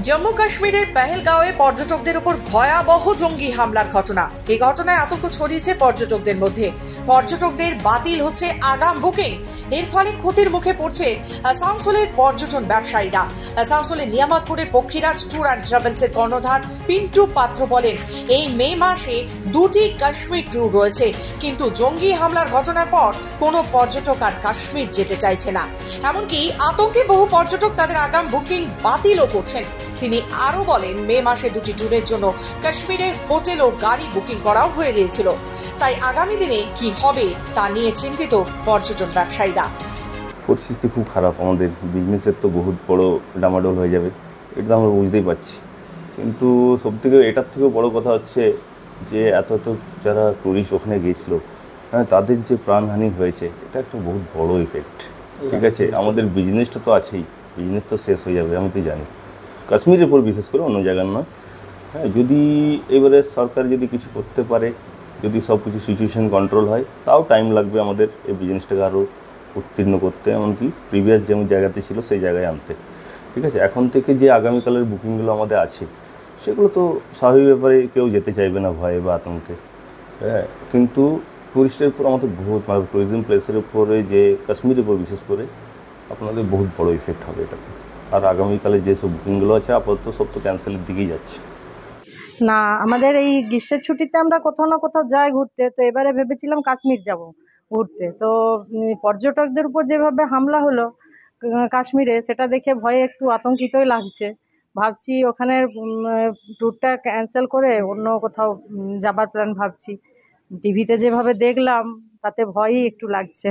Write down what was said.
জম্মু কাশ্মীরের পেহেলগাঁওয়ে পর্যটকদের উপর ভয়াবহ জঙ্গি হামলার ঘটনা। এই ঘটনায় আতঙ্ক ছড়িয়েছে পর্যটকদের মধ্যে। পর্যটকদের বাতিল হচ্ছে আগাম বুকিং। এর ফলে ক্ষতির মুখে পড়ছে আসানসোলের পর্যটন ব্যবসায়ীরা। আসানসোলের নিয়ামতপুরের পক্ষীরাজ ট্যুর অ্যান্ড ট্রাভেলসের কর্ণধার পিন্টু পাত্র বলেন, এই মে মাসে 2টি কাশ্মীর ট্যুর রয়েছে, কিন্তু জঙ্গি হামলার ঘটনার পর কোনো পর্যটক আর কাশ্মীর যেতে চাইছে না। এমনকি আতঙ্কে বহু পর্যটক তাদের আগাম বুকিং বাতিলও করছেন। তিনি আরো বলেন, মে মাসে 2টি ট্যুরের জন্য কাশ্মীরে হোটেল ও গাড়ি বুকিং করাও হয়ে গিয়েছিল। তাই আগামী দিনে কি হবে তা নিয়ে চিন্তিত পর্যটন ব্যবসায়ীরা। পরিস্থিতি খুব খারাপ, আমাদের বিজনেসের তো বহুত বড় ডামাডোল হয়ে যাবে, এটা আমরা বুঝতেই পারছি। কিন্তু সবথেকে এটার থেকেও বড় কথা হচ্ছে যে এত যারা টুরিস্ট ওখানে গিয়েছিল, হ্যাঁ, তাদের যে প্রাণহানি হয়েছে, এটা একটা বহুত বড় ইফেক্ট। ঠিক আছে, আমাদের বিজনেসটা তো আছেই, বিজনেস তো শেষ হয়ে যাবে, আমি তো জানি। কাশ্মীরের উপর বিশেষ করে, অন্য জায়গার নয়। হ্যাঁ, যদি এবারে সরকার যদি কিছু করতে পারে, যদি সব কিছু সিচুয়েশান কন্ট্রোল হয়, তাও টাইম লাগবে আমাদের এই বিজনেসটাকে আরও উত্তীর্ণ করতে, এমনকি প্রিভিয়াস যেমন জায়গাতে ছিল সেই জায়গায় আনতে। ঠিক আছে, এখন থেকে যে আগামীকালের বুকিংগুলো আমাদের আছে, সেগুলো তো স্বাভাবিক ব্যাপারে কেউ যেতে চাইবে না ভয়ে বা আতঙ্কে। হ্যাঁ, কিন্তু টুরিস্টের উপর আমাদের বহুত, মানে ট্যুরিজম প্লেসের উপরে, যে কাশ্মীরের উপর বিশেষ করে আপনাদের বহুত বড় ইফেক্ট হবে এটাতে। আর আগামীকালে যেসব বুকিংগুলো আছে আপাতত সব তো ক্যান্সেলের দিকেই যাচ্ছে। না, আমাদের এই গ্রীষ্মের ছুটিতে আমরা কোথাও না কোথাও যাই ঘুরতে, তো এবারে ভেবেছিলাম কাশ্মীর যাব ঘুরতে। তো পর্যটকদের উপর যেভাবে হামলা হলো কাশ্মীরে, সেটা দেখে ভয়ে একটু আতঙ্কিতই লাগছে। ভাবছি ওখানের ট্যুরটা ক্যান্সেল করে অন্য কোথাও যাবার প্ল্যান ভাবছি। টিভিতে যেভাবে দেখলাম তাতে ভয়ই একটু লাগছে।